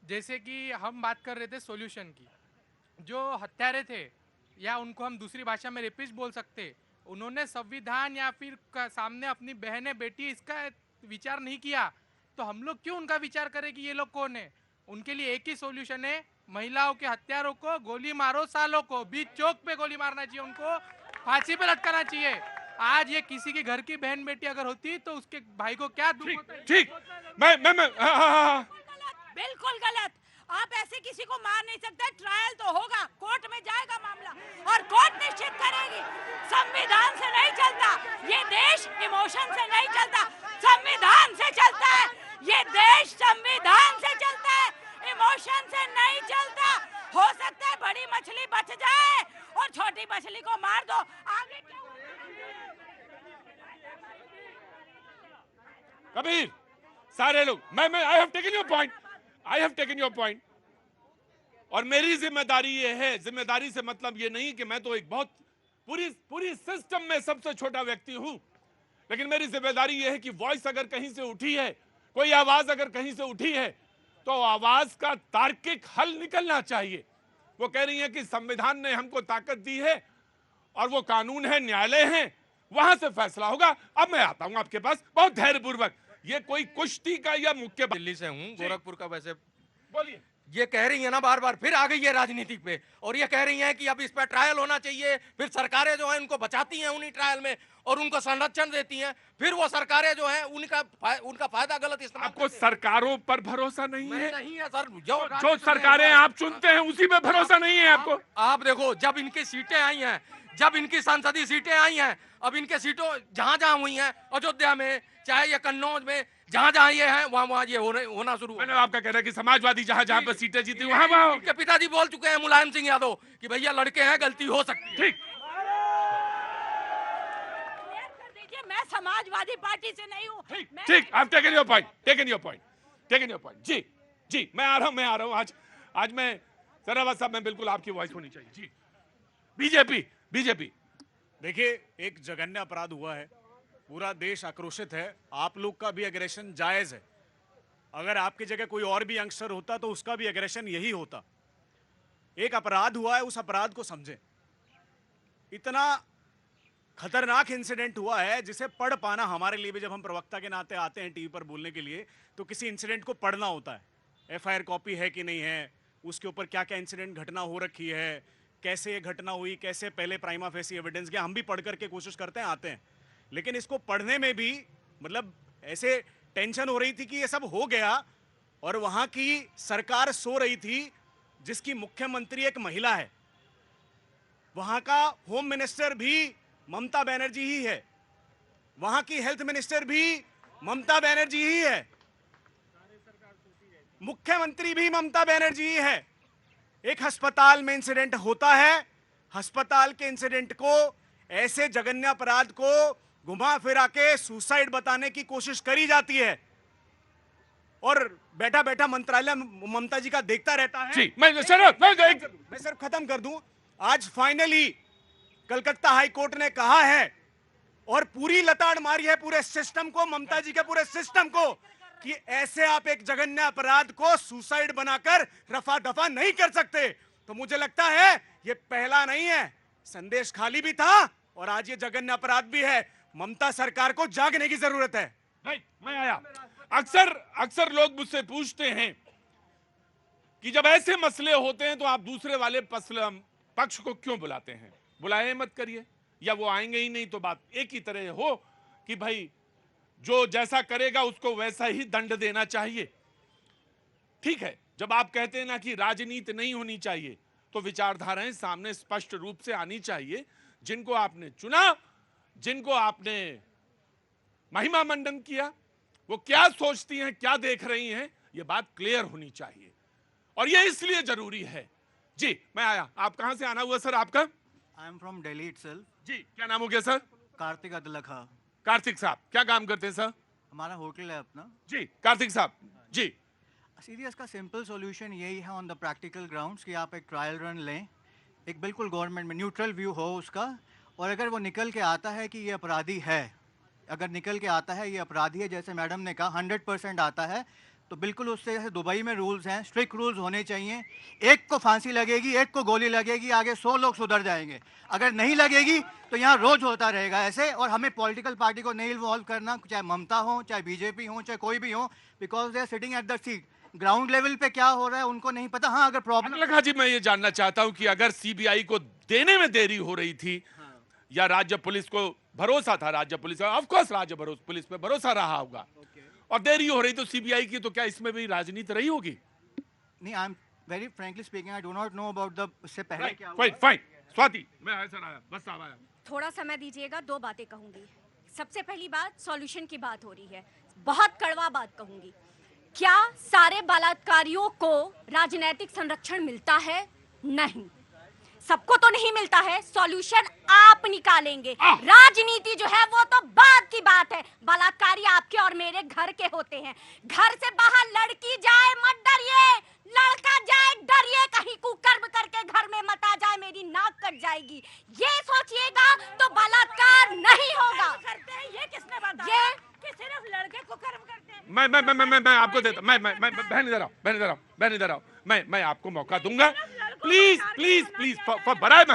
जैसे कि हम बात कर रहे थे सॉल्यूशन की, जो हत्यारे थे या उनको हम दूसरी भाषा में रेपिस्ट बोल सकते, उन्होंने संविधान या फिर सामने अपनी बहनें बेटी इसका विचार नहीं किया, तो हम लोग क्यों उनका विचार करें कि ये लोग कौन है। उनके लिए एक ही सॉल्यूशन है, महिलाओं के हत्यारों को गोली मारो, सालों को बीच चौक पे गोली मारना चाहिए, उनको फांसी पे लटकाना चाहिए। आज ये किसी के घर की बहन बेटी अगर होती तो उसके भाई को क्या दुख होता है। ठीक, मैं हाँ हाँ हाँ। बिल्कुल गलत। आप ऐसे किसी को मार नहीं सकते। ट्रायल तो होगा, कोर्ट में जाएगा मामला और कोर्ट निश्चित करेगी। संविधान से नहीं चलता ये देश, इमोशन से नहीं चलता, संविधान से चलता है ये देश, संविधान से चलता है, इमोशन से नहीं चलता। हो सकता है बड़ी मछली बच जाए और छोटी मछली को मार दो, आगे क्या। कबीर, सारे लोग, मैं I have taken your point, I have taken your point. और मेरी जिम्मेदारी ये है, जिम्मेदारी से मतलब ये नहीं कि मैं तो एक बहुत पूरी सिस्टम में सबसे छोटा व्यक्ति हूं, लेकिन मेरी जिम्मेदारी ये है कि वॉइस अगर कहीं से उठी है, कोई आवाज अगर कहीं से उठी है, तो आवाज का तार्किक हल निकलना चाहिए। वो कह रही है कि संविधान ने हमको ताकत दी है और वो कानून है, न्यायालय है, वहां से फैसला होगा। अब मैं आता हूं आपके पास बहुत धैर्यपूर्वक। ये कोई कुश्ती का या मुक्के दिल्ली से हूँ, गोरखपुर का। वैसे बोलिए। ये कह रही है ना बार बार, फिर आ गई है राजनीति पे, और ये कह रही हैं कि अब इस पर ट्रायल होना चाहिए। फिर सरकारें जो हैं उनको बचाती हैं उन्हीं ट्रायल में और उनको संरक्षण देती हैं। फिर वो सरकारें जो हैं उनका फायदा गलत इस्तेमाल। आपको सरकारों पर भरोसा नहीं है? नहीं है सर। जो सरकारें आप चुनते हैं उसी पे भरोसा नहीं है आपको? आप देखो, जब इनकी सीटें आई हैं, जब इनकी संसदीय सीटें आई हैं, अब इनके सीटों जहां जहां हुई हैं, अयोध्या में चाहे ये कन्नौज में, जहां जहां ये हैं वहां ये होना शुरू। मैंने आपका कहना है कि समाजवादी जहां जहां पर सीटें जीती वहां इनके पिताजी बोल चुके हैं, मुलायम सिंह यादव, कि भैया लड़के हैं, गलती हो सकती है। ठीक, मैं समाजवादी पार्टी से नहीं हूँ। ठीक, आप taken your point, taken your point, taken your point. जी जी, मैं आ रहा हूं। आज मैं सरावत साहब, मैं बिल्कुल आपकी वॉइस होनी चाहिए। जी, बीजेपी। देखिए, एक जघन्य अपराध हुआ है, पूरा देश आक्रोशित है, आप लोग का भी एग्रेशन जायज है। अगर आपकी जगह कोई और भी यंगस्टर होता तो उसका भी एग्रेशन यही होता। एक अपराध हुआ है, उस अपराध को समझें। इतना खतरनाक इंसिडेंट हुआ है जिसे पढ़ पाना हमारे लिए भी, जब हम प्रवक्ता के नाते आते हैं टीवी पर बोलने के लिए, तो किसी इंसिडेंट को पढ़ना होता है। एफआईआर कॉपी है कि नहीं है, उसके ऊपर क्या क्या इंसिडेंट घटना हो रखी है, कैसे ये घटना हुई, कैसे पहले प्राइमा फेसी एविडेंस गया, हम भी पढ़ करके कोशिश करते हैं, आते हैं। लेकिन इसको पढ़ने में भी मतलब ऐसे टेंशन हो रही थी कि ये सब हो गया और वहां की सरकार सो रही थी जिसकी मुख्यमंत्री एक महिला है, वहां का होम मिनिस्टर भी ममता बनर्जी ही है, वहां की हेल्थ मिनिस्टर भी ममता बनर्जी ही है, मुख्यमंत्री भी ममता बनर्जी ही है। एक अस्पताल में इंसिडेंट होता है, अस्पताल के इंसिडेंट को, ऐसे जघन्य अपराध को घुमा फिरा के सुसाइड बताने की कोशिश करी जाती है और बैठा बैठा मंत्रालय ममता जी का देखता रहता है। जी, मैं सिर्फ खत्म कर दूं। आज फाइनली कलकत्ता हाई कोर्ट ने कहा है और पूरी लताड़ मारी है पूरे सिस्टम को, ममता जी के पूरे सिस्टम को, कि ऐसे आप एक जघन्य अपराध को सुसाइड बनाकर रफा दफा नहीं कर सकते। तो मुझे लगता है ये पहला नहीं है, संदेश खाली भी था और आज ये जघन्य अपराध भी है। ममता सरकार को जागने की जरूरत है। नहीं, मैं आया। अक्सर लोग मुझसे पूछते हैं कि जब ऐसे मसले होते हैं तो आप दूसरे वाले पक्ष को क्यों बुलाते हैं? बुलाए मत करिए, या वो आएंगे ही नहीं तो बात एक ही तरह हो कि भाई जो जैसा करेगा उसको वैसा ही दंड देना चाहिए। ठीक है, जब आप कहते हैं ना कि राजनीति नहीं होनी चाहिए, तो विचारधाराएं सामने स्पष्ट रूप से आनी चाहिए। जिनको आपने चुना, जिनको आपने महिमा मंडन किया, वो क्या सोचती हैं, क्या देख रही हैं, ये बात क्लियर होनी चाहिए और ये इसलिए जरूरी है। जी, मैं आया। आप कहां से आना हुआ सर आपका? I am from Delhi itself. जी, क्या नाम हो गया सर? कार्तिक अदलखा। कार्तिक साहब, क्या काम करते हैं सर? हमारा होटल है अपना। जी, कार्तिक साहब जी। सीधी इसका सिंपल सॉल्यूशन यही है ऑन द प्रैक्टिकल ग्राउंड्स कि आप एक ट्रायल रन लें, एक बिल्कुल गवर्नमेंट में न्यूट्रल व्यू हो उसका, और अगर वो निकल के आता है कि ये अपराधी है, अगर निकल के आता है ये अपराधी है, जैसे मैडम ने कहा 100% आता है, तो बिल्कुल उससे जैसे दुबई में रूल्स हैं, स्ट्रिक्ट रूल्स होने चाहिए। एक को फांसी लगेगी, एक को गोली लगेगी, आगे 100 लोग सुधर जाएंगे। अगर नहीं लगेगी तो यहाँ रोज होता रहेगा ऐसे। और हमें पॉलिटिकल पार्टी को नहीं इन्वॉल्व करना, चाहे ममता हो, चाहे बीजेपी हो, चाहे कोई भी हो, because they are sitting at the seat. Ground level पे क्या हो रहा है उनको नहीं पता। हाँ, अगर प्रॉब्लम अनलग हाजी, मैं ये जानना चाहता हूं कि अगर सीबीआई को देने में देरी हो रही थी या राज्य पुलिस को भरोसा था, राज्य पुलिस ऑफ कोर्स राज्य पुलिस पे भरोसा रहा होगा और देरी हो रही तो सीबीआई की, तो क्या इसमें भी राजनीति रही होगी? नहीं, I am very frankly speaking, I do not know about the उससे पहले क्या हुआ। फाइन फाइन स्वाति, मैं ऐसा आया बस साहब आया। थोड़ा समय दीजिएगा, दो बातें कहूंगी। सबसे पहली बात, सॉल्यूशन की बात हो रही है, बहुत कड़वा बात कहूंगी। क्या सारे बलात्कारियों को राजनीतिक संरक्षण मिलता है? नहीं, सबको तो नहीं मिलता है। सॉल्यूशन आप निकालेंगे, राजनीति जो है वो तो बात की बात है। बलात्कारी आपके और मेरे घर के होते हैं। घर से बाहर लड़की जाए मत डरिए, लड़का जाए डरिए, कहीं कुकर्म करके घर में मत आ जाए, मेरी नाक कट जाएगी। ये सोचिएगा तो बलात्कार नहीं होगा। करते हैं ये किसने बताया ये कि सिर्फ लड़के कुकर्म करते हैं? मैं आपको देता, मैं बहन इधर आओ, मैं आपको मौका दूंगा। प्लीज प्लीज प्लीज, बराए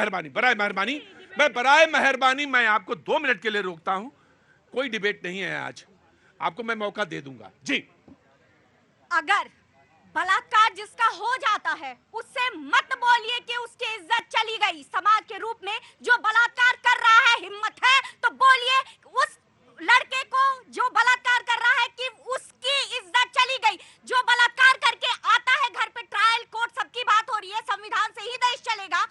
मेहरबानी, मैं आपको 2 मिनट के लिए रोकता हूं। कोई डिबेट नहीं है आज, आपको मैं मौका दे दूंगा जी। अगर बलात्कार जिसका हो जाता है उससे मत बोलिए कि उसकी इज्जत चली गई। समाज के रूप में जो बलात्कार कर रहा है, हिम्मत है तो बोलिए उस लड़के को जो बलात्कार कर रहा है कि उसकी इज्जत चली गई। जो बलात्कार करके आता है घर पे, ट्रायल कोर्ट सबकी बात हो रही है, संविधान से ही देश चलेगा,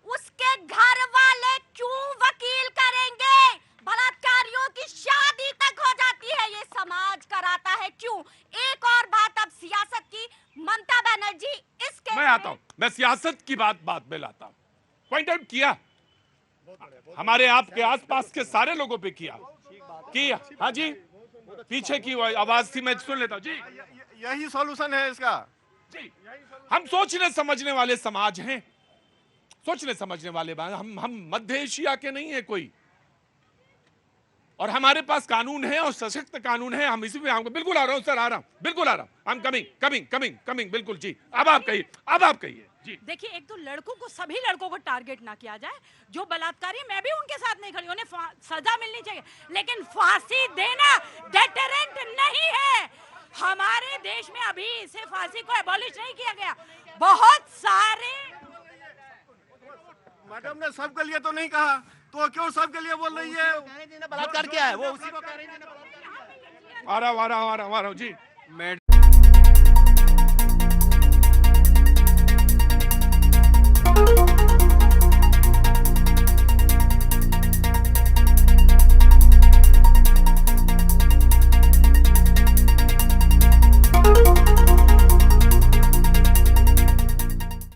उसके घर वाले क्यों वकील करेंगे? बलात्कारियों की शादी तक हो जाती है, ये समाज कराता है क्यों? एक और बात अब सियासत की, ममता बनर्जी इसके मैं आता हूं, मैं सियासत की बात में लाता हूं। पॉइंट आउट किया, हमारे आपके आसपास के सारे लोगों पे किया। हाँ जी, पीछे की आवाज थी, मैं सुन लेता हूं जी। यही सॉल्यूशन है इसका जी। हम सोचने समझने वाले समाज हैं, सोचने समझने वाले हम मध्य एशिया के नहीं है कोई, और हमारे पास कानून है और सशक्त कानून है। हम इसी में आपको बिल्कुल आ रहा हूं सर, आ रहा हूं, बिल्कुल आ रहा हूं। आई एम कमिंग बिल्कुल जी। अब आप कहिए जी। देखिए, एक तो लड़कों को, सभी लड़कों को टारगेट ना किया जाए। जो बलात्कारी, मैं भी उनके साथ नहीं खड़ी, उन्हें सजा मिलनी चाहिए, लेकिन फांसी देना डेटरेंट नहीं है। हमारे देश में अभी इसे फांसी को एबॉलिश नहीं किया गया। बहुत सारे मैडम ने सबके लिए तो नहीं कहा, तो क्यों सबके लिए बोल रही है? बलात्कार क्या है, वो उसी को कह रही है। आ रहा हूं जी। मैडम